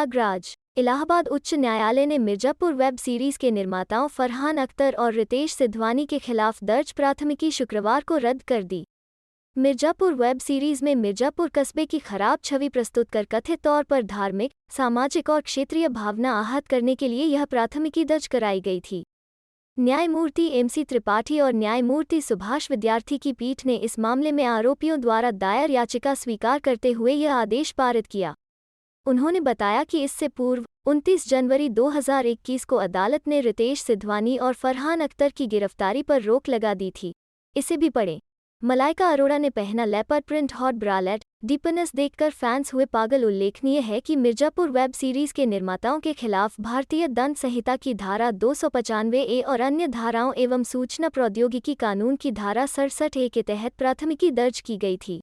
प्रयागराज। इलाहाबाद उच्च न्यायालय ने मिर्जापुर वेब सीरीज के निर्माताओं फरहान अख्तर और रितेश सिद्धवानी के खिलाफ दर्ज प्राथमिकी शुक्रवार को रद्द कर दी। मिर्जापुर वेब सीरीज में मिर्जापुर कस्बे की खराब छवि प्रस्तुत कर कथित तौर पर धार्मिक, सामाजिक और क्षेत्रीय भावना आहत करने के लिए यह प्राथमिकी दर्ज कराई गई थी। न्यायमूर्ति MC त्रिपाठी और न्यायमूर्ति सुभाष विद्यार्थी की पीठ ने इस मामले में आरोपियों द्वारा दायर याचिका स्वीकार करते हुए यह आदेश पारित किया। उन्होंने बताया कि इससे पूर्व 29 जनवरी 2021 को अदालत ने रितेश सिद्धवानी और फरहान अख्तर की गिरफ्तारी पर रोक लगा दी थी। इसे भी पढ़ें। मलाइका अरोड़ा ने पहना leopard print hot bralette, deepness देखकर फैंस हुए पागल। उल्लेखनीय है कि मिर्जापुर वेब सीरीज के निर्माताओं के खिलाफ भारतीय दंड संहिता की धारा 295A और अन्य धाराओं एवं सूचना प्रौद्योगिकी कानून की धारा 67A के तहत प्राथमिकी दर्ज की गई थी।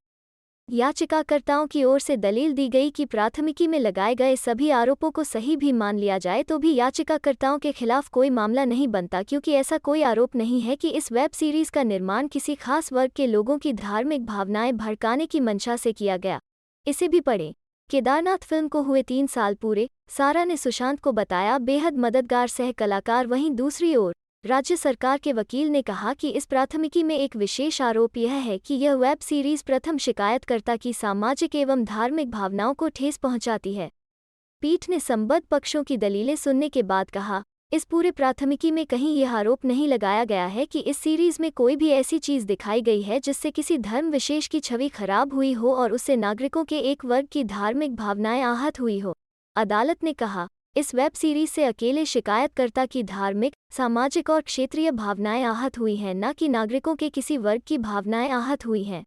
याचिकाकर्ताओं की ओर से दलील दी गई कि प्राथमिकी में लगाए गए सभी आरोपों को सही भी मान लिया जाए तो भी याचिकाकर्ताओं के खिलाफ कोई मामला नहीं बनता, क्योंकि ऐसा कोई आरोप नहीं है कि इस वेब सीरीज का निर्माण किसी खास वर्ग के लोगों की धार्मिक भावनाएं भड़काने की मंशा से किया गया। इसे भी पढ़ें। केदारनाथ फिल्म को हुए 3 साल पूरे, सारा ने सुशांत को बताया बेहद मददगार सह कलाकार। वहीं दूसरी ओर राज्य सरकार के वकील ने कहा कि इस प्राथमिकी में एक विशेष आरोप यह है कि यह वेब सीरीज प्रथम शिकायतकर्ता की सामाजिक एवं धार्मिक भावनाओं को ठेस पहुंचाती है। पीठ ने संबद्ध पक्षों की दलीलें सुनने के बाद कहा, इस पूरे प्राथमिकी में कहीं यह आरोप नहीं लगाया गया है कि इस सीरीज में कोई भी ऐसी चीज दिखाई गई है जिससे किसी धर्म विशेष की छवि खराब हुई हो और उससे नागरिकों के एक वर्ग की धार्मिक भावनाएं आहत हुई हो। अदालत ने कहा, इस वेब सीरीज से अकेले शिकायतकर्ता की धार्मिक, सामाजिक और क्षेत्रीय भावनाएं आहत हुई हैं, न कि नागरिकों के किसी वर्ग की भावनाएं आहत हुई हैं।